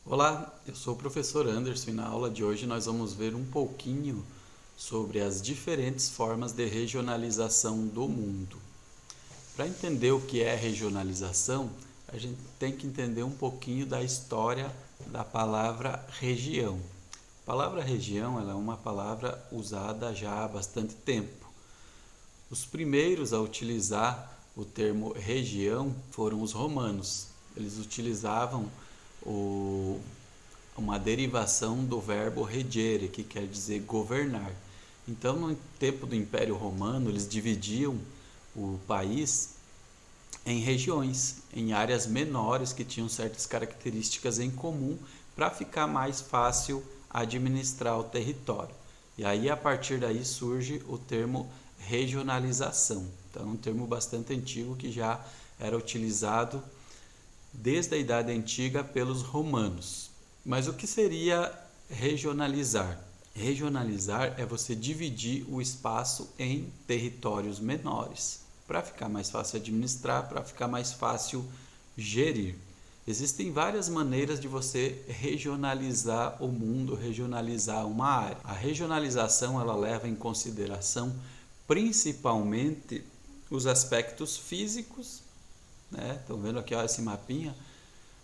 Olá, eu sou o professor Anderson e na aula de hoje nós vamos ver um pouquinho sobre as diferentes formas de regionalização do mundo. Para entender o que é regionalização, a gente tem que entender um pouquinho da história da palavra região. A palavra região ela é uma palavra usada já há bastante tempo. Os primeiros a utilizar o termo região foram os romanos. Eles utilizavam uma derivação do verbo regere, que quer dizer governar. Então, no tempo do Império Romano, eles dividiam o país em regiões, em áreas menores que tinham certas características em comum para ficar mais fácil administrar o território. E aí, a partir daí, surge o termo regionalização. Então, é um termo bastante antigo que já era utilizado desde a Idade Antiga pelos romanos. Mas o que seria regionalizar? Regionalizar é você dividir o espaço em territórios menores, para ficar mais fácil administrar, para ficar mais fácil gerir. Existem várias maneiras de você regionalizar o mundo, regionalizar uma área. A regionalização ela leva em consideração principalmente os aspectos físicos, né? Estão vendo aqui ó, esse mapinha?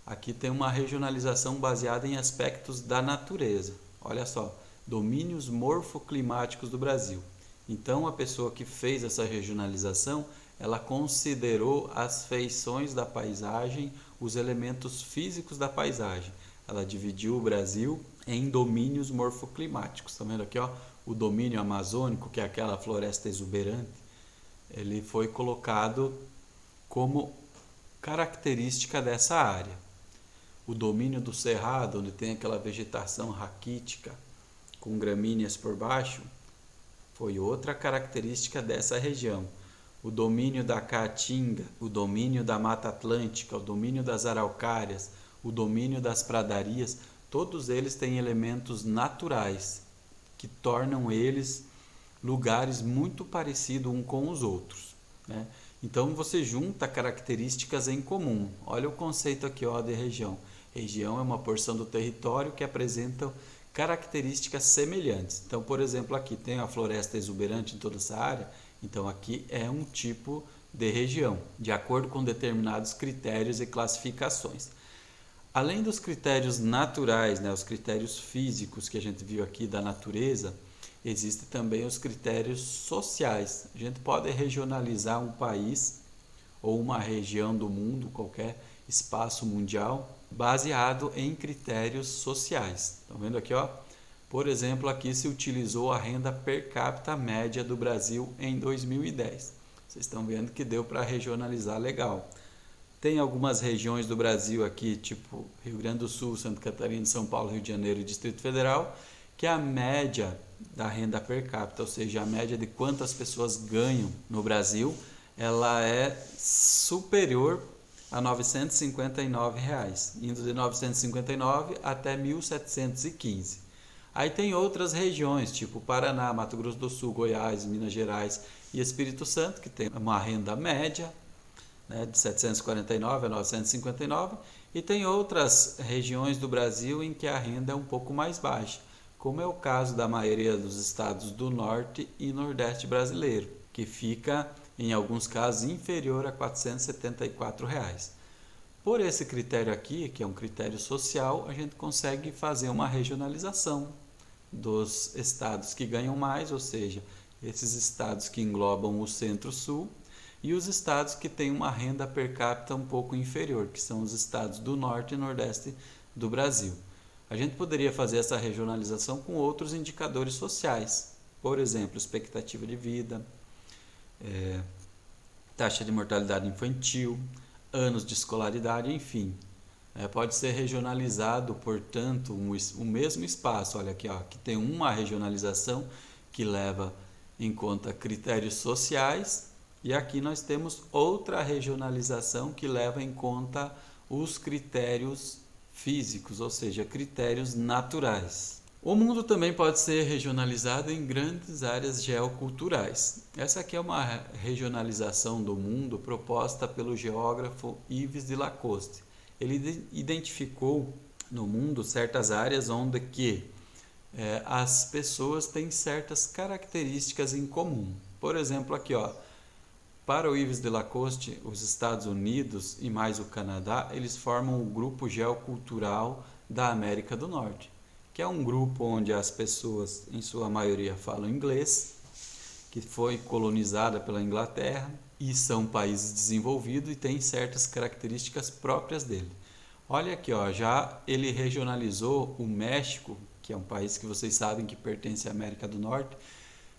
Aqui tem uma regionalização baseada em aspectos da natureza. Olha só, domínios morfoclimáticos do Brasil. Então, a pessoa que fez essa regionalização, ela considerou as feições da paisagem, os elementos físicos da paisagem. Ela dividiu o Brasil em domínios morfoclimáticos. Estão vendo aqui, ó, o domínio amazônico, que é aquela floresta exuberante, ele foi colocado como característica dessa área. O domínio do cerrado, onde tem aquela vegetação raquítica com gramíneas por baixo, foi outra característica dessa região. O domínio da caatinga, o domínio da Mata Atlântica, o domínio das araucárias, o domínio das pradarias, todos eles têm elementos naturais que tornam eles lugares muito parecidos uns com os outros, né? Então você junta características em comum. Olha o conceito aqui ó, de região. Região é uma porção do território que apresenta características semelhantes. Então, por exemplo, aqui tem a floresta exuberante em toda essa área. Então, aqui é um tipo de região, de acordo com determinados critérios e classificações. Além dos critérios naturais, né, os critérios físicos que a gente viu aqui da natureza, existem também os critérios sociais. A gente pode regionalizar um país ou uma região do mundo, qualquer espaço mundial, baseado em critérios sociais. Estão vendo aqui, ó? Por exemplo, aqui se utilizou a renda per capita média do Brasil em 2010. Vocês estão vendo que deu para regionalizar legal. Tem algumas regiões do Brasil aqui, tipo Rio Grande do Sul, Santa Catarina, São Paulo, Rio de Janeiro e Distrito Federal, que a média da renda per capita, ou seja, a média de quantas pessoas ganham no Brasil, ela é superior a R$ 959, indo de 959 até 1.715. Aí tem outras regiões, tipo Paraná, Mato Grosso do Sul, Goiás, Minas Gerais e Espírito Santo, que tem uma renda média, né, de 749 a 959, e tem outras regiões do Brasil em que a renda é um pouco mais baixa, como é o caso da maioria dos estados do Norte e Nordeste brasileiro, que fica, em alguns casos, inferior a R$ 474. Por esse critério aqui, que é um critério social, a gente consegue fazer uma regionalização dos estados que ganham mais, ou seja, esses estados que englobam o Centro-Sul, e os estados que têm uma renda per capita um pouco inferior, que são os estados do Norte e Nordeste do Brasil. A gente poderia fazer essa regionalização com outros indicadores sociais, por exemplo, expectativa de vida, taxa de mortalidade infantil, anos de escolaridade, enfim. Pode ser regionalizado, portanto, o mesmo espaço. Olha aqui, ó, aqui tem uma regionalização que leva em conta critérios sociais, e aqui nós temos outra regionalização que leva em conta os critérios físicos, ou seja, critérios naturais. O mundo também pode ser regionalizado em grandes áreas geoculturais. Essa aqui é uma regionalização do mundo proposta pelo geógrafo Yves de Lacoste. Ele identificou no mundo certas áreas onde que as pessoas têm certas características em comum. Por exemplo, aqui, ó, para o Yves de Lacoste, os Estados Unidos e mais o Canadá, eles formam o grupo geocultural da América do Norte, que é um grupo onde as pessoas, em sua maioria, falam inglês, que foi colonizada pela Inglaterra e são países desenvolvidos e têm certas características próprias dele. Olha aqui, ó, já ele regionalizou o México, que é um país que vocês sabem que pertence à América do Norte,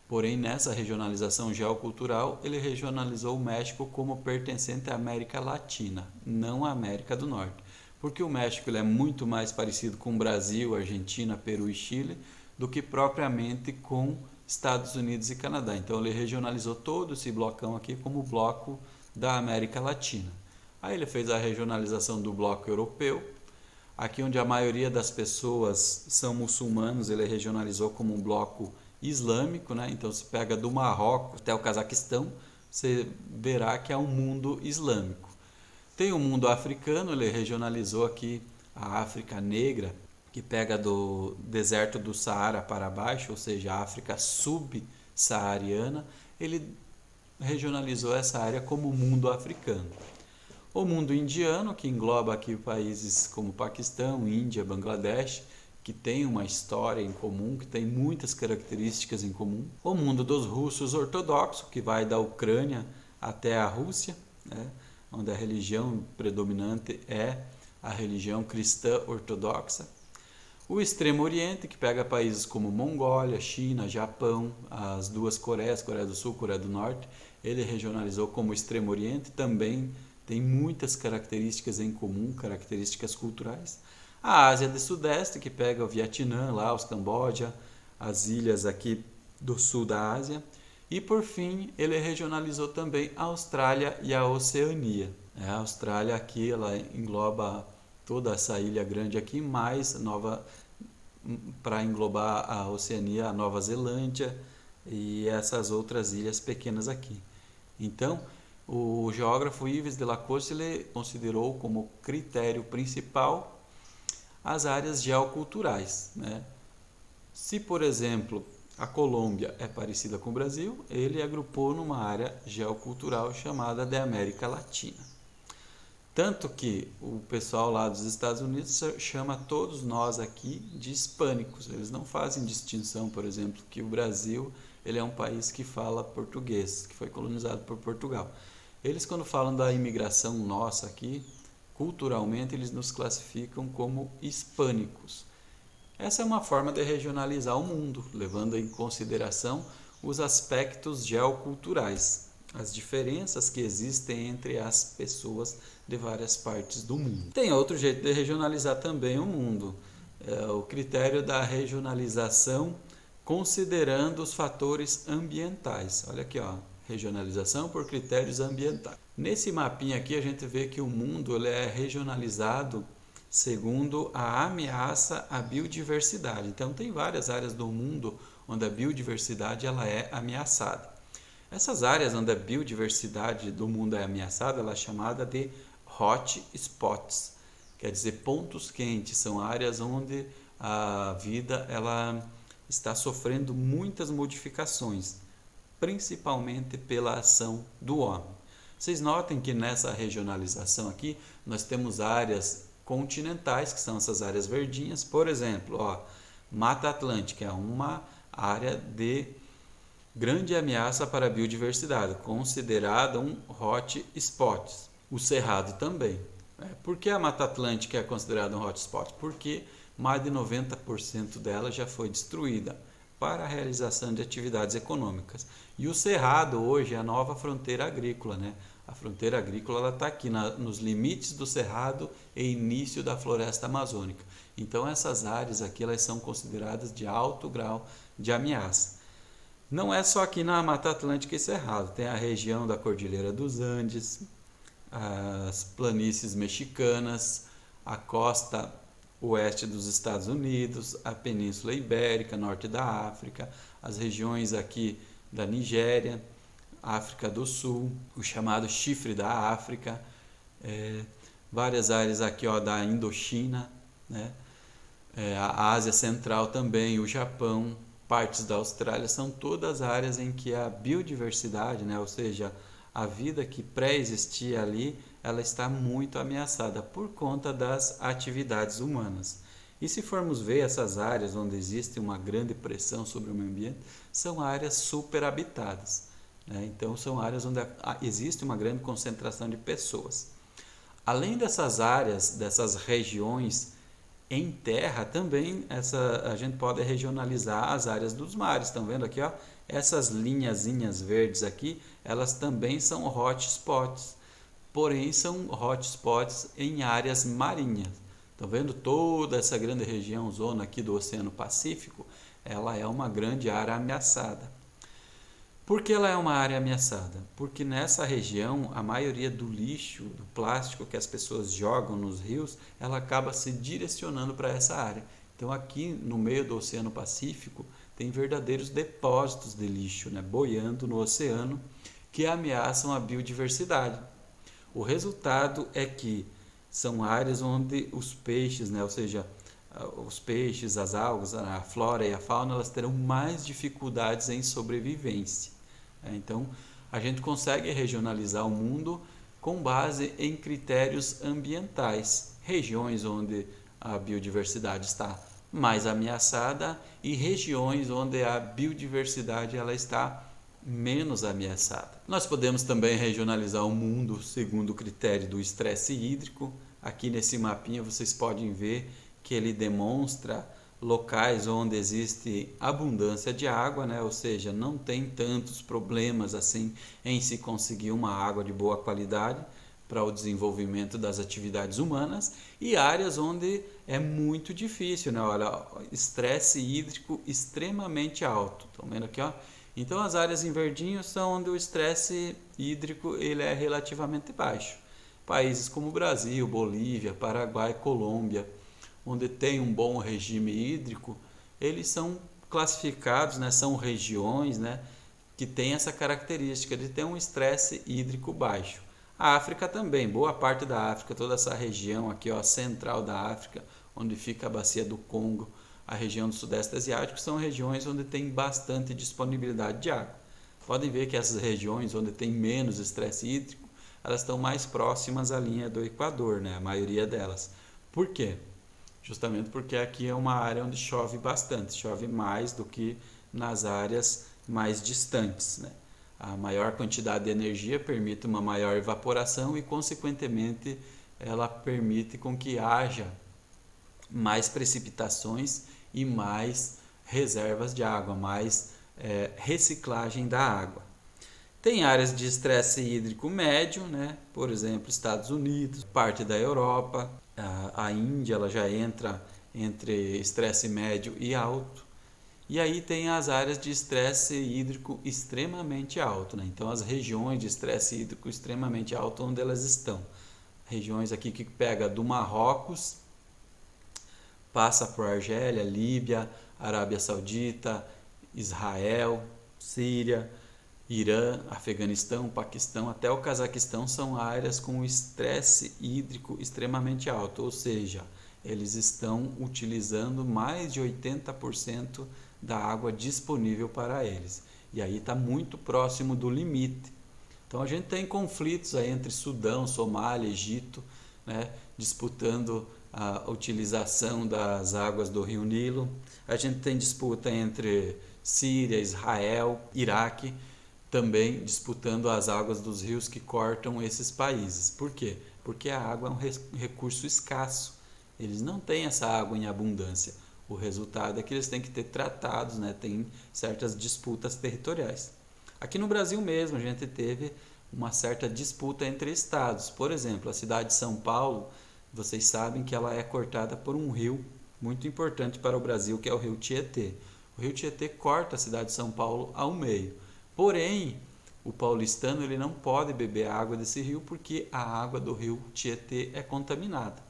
porém nessa regionalização geocultural ele regionalizou o México como pertencente à América Latina, não à América do Norte, porque o México ele é muito mais parecido com Brasil, Argentina, Peru e Chile do que propriamente com Estados Unidos e Canadá. Então ele regionalizou todo esse blocão aqui como bloco da América Latina. Aí ele fez a regionalização do bloco europeu. Aqui onde a maioria das pessoas são muçulmanos, ele regionalizou como um bloco islâmico, né? Então se pega do Marrocos até o Cazaquistão, você verá que é um mundo islâmico. Tem o mundo africano, ele regionalizou aqui a África Negra, que pega do deserto do Saara para baixo, ou seja, a África subsaariana, ele regionalizou essa área como mundo africano. O mundo indiano, que engloba aqui países como Paquistão, Índia, Bangladesh, que tem uma história em comum, que tem muitas características em comum. O mundo dos russos ortodoxos, que vai da Ucrânia até a Rússia, né, onde a religião predominante é a religião cristã ortodoxa. O Extremo Oriente, que pega países como Mongólia, China, Japão, as duas Coreias, Coreia do Sul, Coreia do Norte, ele regionalizou como Extremo Oriente, também tem muitas características em comum, características culturais. A Ásia do Sudeste, que pega o Vietnã, Laos, Camboja, as ilhas aqui do sul da Ásia. E por fim, ele regionalizou também a Austrália e a Oceania. A Austrália aqui ela engloba toda essa ilha grande aqui, mais para englobar a Oceania, a Nova Zelândia e essas outras ilhas pequenas aqui. Então, o geógrafo Yves de Lacoste ele considerou como critério principal as áreas geoculturais, né? Se, por exemplo, a Colômbia é parecida com o Brasil, ele agrupou numa área geocultural chamada de América Latina. Tanto que o pessoal lá dos Estados Unidos chama todos nós aqui de hispânicos. Eles não fazem distinção, por exemplo, que o Brasil ele é um país que fala português, que foi colonizado por Portugal. Eles, quando falam da imigração nossa aqui, culturalmente, eles nos classificam como hispânicos. Essa é uma forma de regionalizar o mundo, levando em consideração os aspectos geoculturais, as diferenças que existem entre as pessoas de várias partes do mundo. Tem outro jeito de regionalizar também o mundo, o critério da regionalização considerando os fatores ambientais. Olha aqui, ó, regionalização por critérios ambientais. Nesse mapinha aqui a gente vê que o mundo ele é regionalizado segundo a ameaça à biodiversidade. Então tem várias áreas do mundo onde a biodiversidade ela é ameaçada. Essas áreas onde a biodiversidade do mundo é ameaçada, ela é chamada de hot spots, quer dizer pontos quentes, são áreas onde a vida ela está sofrendo muitas modificações, principalmente pela ação do homem. Vocês notem que nessa regionalização aqui nós temos áreas continentais, que são essas áreas verdinhas, por exemplo, ó, Mata Atlântica é uma área de grande ameaça para a biodiversidade, considerada um hot spot. O Cerrado também. Por que a Mata Atlântica é considerada um hot spot? Porque mais de 90% dela já foi destruída para a realização de atividades econômicas. E o Cerrado hoje é a nova fronteira agrícola, né? A fronteira agrícola está aqui nos limites do Cerrado e início da floresta amazônica. Então essas áreas aqui elas são consideradas de alto grau de ameaça. Não é só aqui na Mata Atlântica e Cerrado, tem a região da Cordilheira dos Andes, as planícies mexicanas, a costa oeste dos Estados Unidos, a Península Ibérica, norte da África, as regiões aqui da Nigéria, África do Sul, o chamado chifre da África, várias áreas aqui ó, da Indochina, né? A Ásia Central também, o Japão, partes da Austrália, são todas áreas em que a biodiversidade, né, ou seja, a vida que pré-existia ali, ela está muito ameaçada por conta das atividades humanas. E se formos ver essas áreas onde existe uma grande pressão sobre o meio ambiente, são áreas superhabitadas, né? Então são áreas onde existe uma grande concentração de pessoas. Além dessas áreas, dessas regiões em terra, também a gente pode regionalizar as áreas dos mares. Estão vendo aqui, ó? Essas linhazinhas verdes aqui, elas também são hotspots, porém são hotspots em áreas marinhas. Estão vendo toda essa grande região, zona aqui do Oceano Pacífico? Ela é uma grande área ameaçada. Por que ela é uma área ameaçada? Porque nessa região, a maioria do lixo, do plástico que as pessoas jogam nos rios, ela acaba se direcionando para essa área. Então aqui no meio do Oceano Pacífico, tem verdadeiros depósitos de lixo, né, boiando no oceano, que ameaçam a biodiversidade. O resultado é que são áreas onde os peixes, né, ou seja, os peixes, as algas, a flora e a fauna, elas terão mais dificuldades em sobrevivência. Então, a gente consegue regionalizar o mundo com base em critérios ambientais, regiões onde a biodiversidade está mais ameaçada e regiões onde a biodiversidade ela está menos ameaçada. Nós podemos também regionalizar o mundo segundo o critério do estresse hídrico. Aqui nesse mapinha vocês podem ver que ele demonstra locais onde existe abundância de água, né? Ou seja, não tem tantos problemas assim em se conseguir uma água de boa qualidade para o desenvolvimento das atividades humanas, e áreas onde é muito difícil, né? Olha, estresse hídrico extremamente alto. Estão vendo aqui, ó? Então as áreas em verdinho são onde o estresse hídrico ele é relativamente baixo. Países como Brasil, Bolívia, Paraguai, Colômbia, onde tem um bom regime hídrico, eles são classificados, né, são regiões, né, que têm essa característica de ter um estresse hídrico baixo. A África também, boa parte da África, toda essa região aqui, ó, central da África, onde fica a bacia do Congo, a região do Sudeste Asiático, são regiões onde tem bastante disponibilidade de água. Podem ver que essas regiões onde tem menos estresse hídrico, elas estão mais próximas à linha do Equador, né, a maioria delas. Por quê? Justamente porque aqui é uma área onde chove bastante, chove mais do que nas áreas mais distantes, né? A maior quantidade de energia permite uma maior evaporação e, consequentemente, ela permite com que haja mais precipitações e mais reservas de água, mais reciclagem da água. Tem áreas de estresse hídrico médio, né? Por exemplo, Estados Unidos, parte da Europa, a Índia ela já entra entre estresse médio e alto. E aí tem as áreas de estresse hídrico extremamente alto, né? Então as regiões de estresse hídrico extremamente alto, onde elas estão? Regiões aqui que pega do Marrocos, passa por Argélia, Líbia, Arábia Saudita, Israel, Síria, Irã, Afeganistão, Paquistão, até o Cazaquistão são áreas com estresse hídrico extremamente alto, ou seja, eles estão utilizando mais de 80% da água disponível para eles. E aí está muito próximo do limite. Então a gente tem conflitos aí entre Sudão, Somália, Egito, né, disputando a utilização das águas do Rio Nilo. A gente tem disputa entre Síria, Israel, Iraque, também disputando as águas dos rios que cortam esses países. Por quê? Porque a água é um recurso escasso. Eles não têm essa água em abundância. O resultado é que eles têm que ter tratados, né? Tem certas disputas territoriais. Aqui no Brasil mesmo a gente teve uma certa disputa entre estados. Por exemplo, a cidade de São Paulo, vocês sabem que ela é cortada por um rio muito importante para o Brasil, que é o rio Tietê. O rio Tietê corta a cidade de São Paulo ao meio. Porém, o paulistano ele não pode beber a água desse rio porque a água do rio Tietê é contaminada.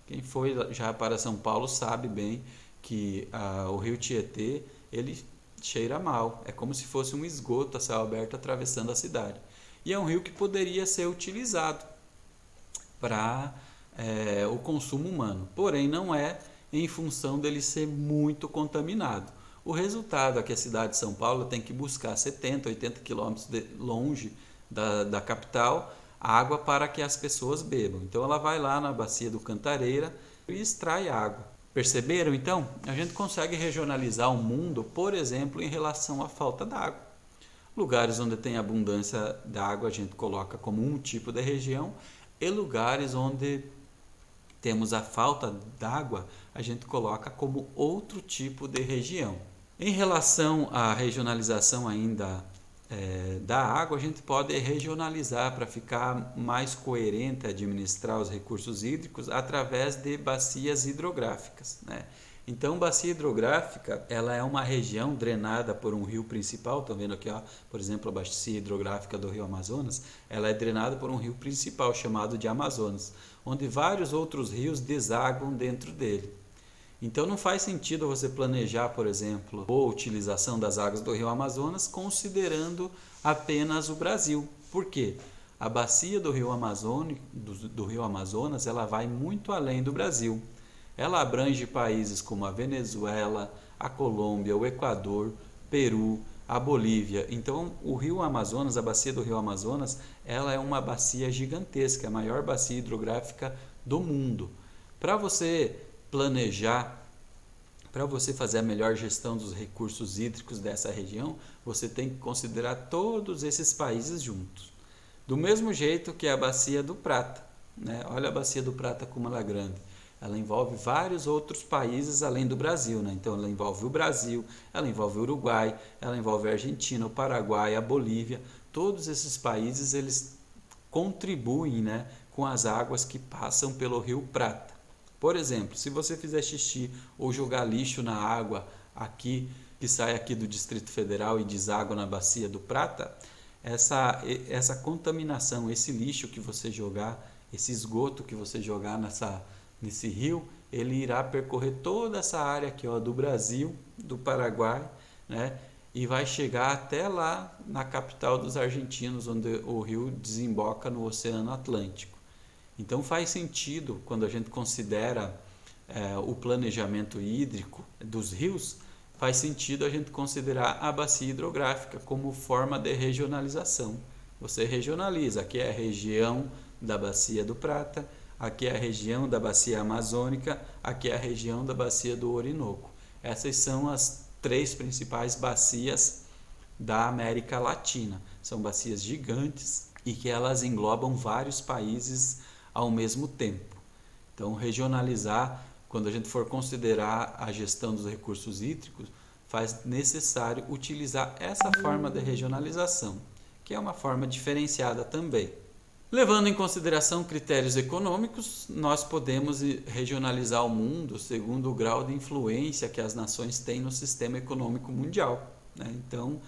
Quem foi já para São Paulo sabe bem que o rio Tietê ele cheira mal. É como se fosse um esgoto a céu aberto atravessando a cidade. E é um rio que poderia ser utilizado para o consumo humano, porém não é em função dele ser muito contaminado. O resultado é que a cidade de São Paulo tem que buscar 70, 80 quilômetros longe da capital água para que as pessoas bebam. Então ela vai lá na bacia do Cantareira e extrai água. Perceberam então? A gente consegue regionalizar o mundo, por exemplo, em relação à falta d'água. Lugares onde tem abundância d'água a gente coloca como um tipo de região, e lugares onde temos a falta d'água a gente coloca como outro tipo de região. Em relação à regionalização ainda da água, a gente pode regionalizar para ficar mais coerente administrar os recursos hídricos através de bacias hidrográficas, né? Então, bacia hidrográfica, ela é uma região drenada por um rio principal. Estão vendo aqui, ó, por exemplo, a bacia hidrográfica do Rio Amazonas, ela é drenada por um rio principal chamado de Amazonas, onde vários outros rios desaguam dentro dele. Então não faz sentido você planejar, por exemplo, a utilização das águas do Rio Amazonas considerando apenas o Brasil. Por quê? A bacia do Rio Amazonas, ela vai muito além do Brasil. Ela abrange países como a Venezuela, a Colômbia, o Equador, Peru, a Bolívia. Então, o Rio Amazonas, a bacia do Rio Amazonas, ela é uma bacia gigantesca, a maior bacia hidrográfica do mundo. Para você planejar, para você fazer a melhor gestão dos recursos hídricos dessa região, você tem que considerar todos esses países juntos. Do mesmo jeito que a bacia do Prata, né? Olha a bacia do Prata como ela é grande. Ela envolve vários outros países além do Brasil, né? Então ela envolve o Brasil, ela envolve o Uruguai, ela envolve a Argentina, o Paraguai, a Bolívia. Todos esses países eles contribuem, né, com as águas que passam pelo Rio Prata. Por exemplo, se você fizer xixi ou jogar lixo na água aqui que sai aqui do Distrito Federal e deságua na bacia do Prata, essa contaminação, esse lixo que você jogar, esse esgoto que você jogar nesse rio, ele irá percorrer toda essa área aqui, ó, do Brasil, do Paraguai, né? E vai chegar até lá na capital dos argentinos, onde o rio desemboca no Oceano Atlântico. Então faz sentido, quando a gente considera o planejamento hídrico dos rios, faz sentido a gente considerar a bacia hidrográfica como forma de regionalização. Você regionaliza, aqui é a região da bacia do Prata, aqui é a região da bacia amazônica, aqui é a região da bacia do Orinoco. Essas são as 3 principais bacias da América Latina. São bacias gigantes e que elas englobam vários países ao mesmo tempo. Então, regionalizar, quando a gente for considerar a gestão dos recursos hídricos, faz necessário utilizar essa forma de regionalização, que é uma forma diferenciada também. Levando em consideração critérios econômicos, nós podemos regionalizar o mundo segundo o grau de influência que as nações têm no sistema econômico mundial, né? Então,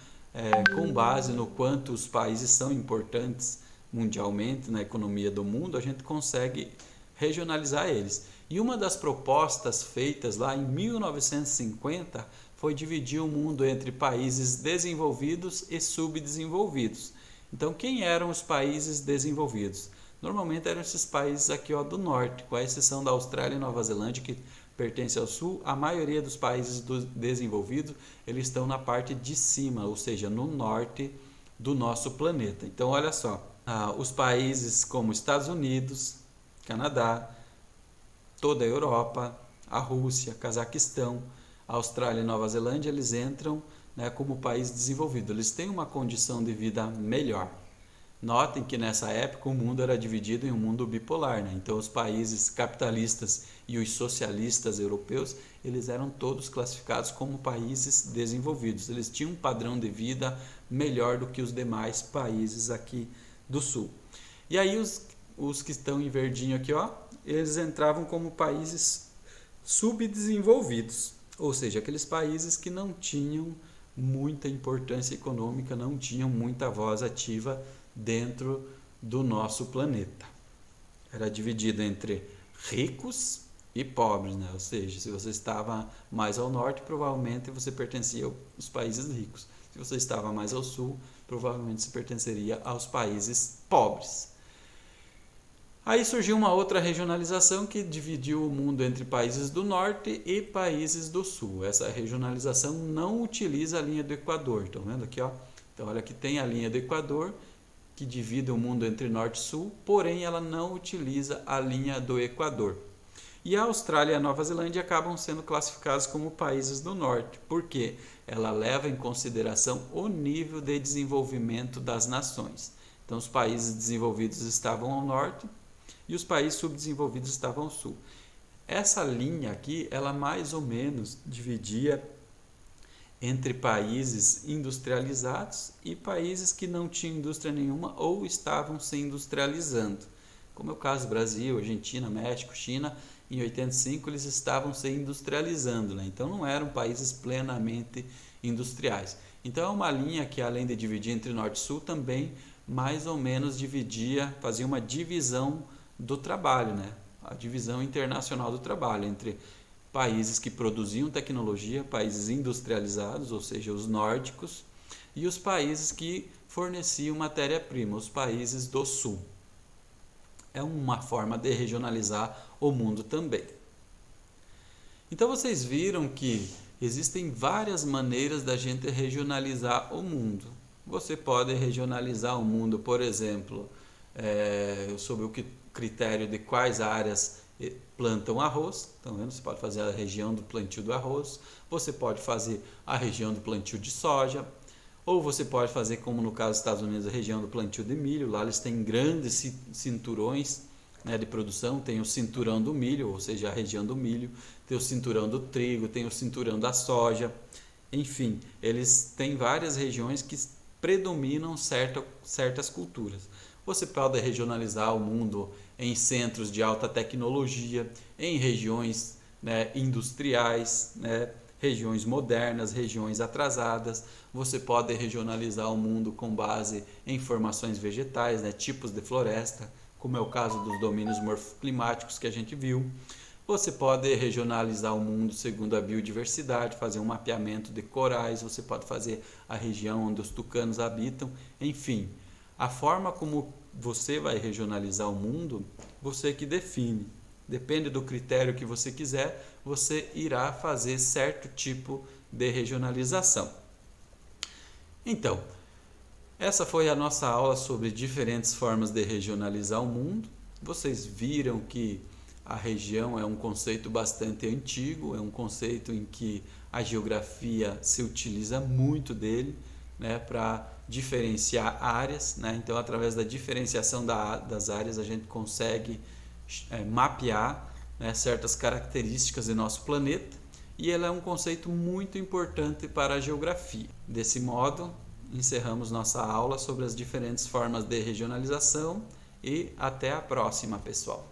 com base no quanto os países são importantes mundialmente na economia do mundo, a gente consegue regionalizar eles. E uma das propostas feitas lá em 1950 foi dividir o mundo entre países desenvolvidos e subdesenvolvidos. Então, quem eram os países desenvolvidos? Normalmente eram esses países aqui, ó, do norte, com a exceção da Austrália e Nova Zelândia, que pertence ao sul. A maioria dos países desenvolvidos, eles estão na parte de cima, ou seja, no norte do nosso planeta. Então, olha só, os países como Estados Unidos, Canadá, toda a Europa, a Rússia, Cazaquistão, a Austrália e Nova Zelândia, eles entram, né, como país desenvolvido. Eles têm uma condição de vida melhor. Notem que nessa época o mundo era dividido em um mundo bipolar, né? Então os países capitalistas e os socialistas europeus, eles eram todos classificados como países desenvolvidos. Eles tinham um padrão de vida melhor do que os demais países aqui do sul. E aí os que estão em verdinho aqui, ó, eles entravam como países subdesenvolvidos, ou seja, aqueles países que não tinham muita importância econômica, não tinham muita voz ativa dentro do nosso planeta. Era dividido entre ricos e pobres, né? Ou seja, se você estava mais ao norte, provavelmente você pertencia aos países ricos. Se você estava mais ao sul, provavelmente você pertenceria aos países pobres. Aí surgiu uma outra regionalização que dividiu o mundo entre países do norte e países do sul. Essa regionalização não utiliza a linha do Equador. Estão vendo aqui, ó? Então, olha que tem a linha do Equador que divide o mundo entre norte e sul, porém ela não utiliza a linha do Equador. E a Austrália e a Nova Zelândia acabam sendo classificados como países do norte, porque ela leva em consideração o nível de desenvolvimento das nações. Então, os países desenvolvidos estavam ao norte e os países subdesenvolvidos estavam ao sul. Essa linha aqui, ela mais ou menos dividia entre países industrializados e países que não tinham indústria nenhuma ou estavam se industrializando. Como é o caso do Brasil, Argentina, México, China, em 85 eles estavam se industrializando, né? Então não eram países plenamente industriais. Então é uma linha que, além de dividir entre norte e sul, também mais ou menos fazia uma divisão do trabalho, né? A divisão internacional do trabalho entre países que produziam tecnologia, países industrializados, ou seja, os nórdicos, e os países que forneciam matéria-prima, os países do sul. É uma forma de regionalizar o mundo também. Então vocês viram que existem várias maneiras da gente regionalizar o mundo. Você pode regionalizar o mundo, por exemplo, sob o critério de quais áreas plantam arroz. Então, você pode fazer a região do plantio do arroz, você pode fazer a região do plantio de soja, ou você pode fazer, como no caso dos Estados Unidos, a região do plantio de milho. Lá eles têm grandes cinturões, né, de produção. Tem o cinturão do milho, ou seja, a região do milho, tem o cinturão do trigo, tem o cinturão da soja. Enfim, eles têm várias regiões que predominam certas culturas. Você pode regionalizar o mundo em centros de alta tecnologia, em regiões, né, industriais, né, regiões modernas, regiões atrasadas. Você pode regionalizar o mundo com base em formações vegetais, né, tipos de floresta, como é o caso dos domínios morfoclimáticos que a gente viu. Você pode regionalizar o mundo segundo a biodiversidade, fazer um mapeamento de corais, você pode fazer a região onde os tucanos habitam, enfim. A forma como você vai regionalizar o mundo, você que define. Depende do critério que você quiser, você irá fazer certo tipo de regionalização. Então, essa foi a nossa aula sobre diferentes formas de regionalizar o mundo. Vocês viram que a região é um conceito bastante antigo, é um conceito em que a geografia se utiliza muito dele, né, para diferenciar áreas, né? Então, através da diferenciação das áreas, a gente consegue mapear, né, certas características do nosso planeta, e ela é um conceito muito importante para a geografia. Desse modo, encerramos nossa aula sobre as diferentes formas de regionalização e até a próxima, pessoal.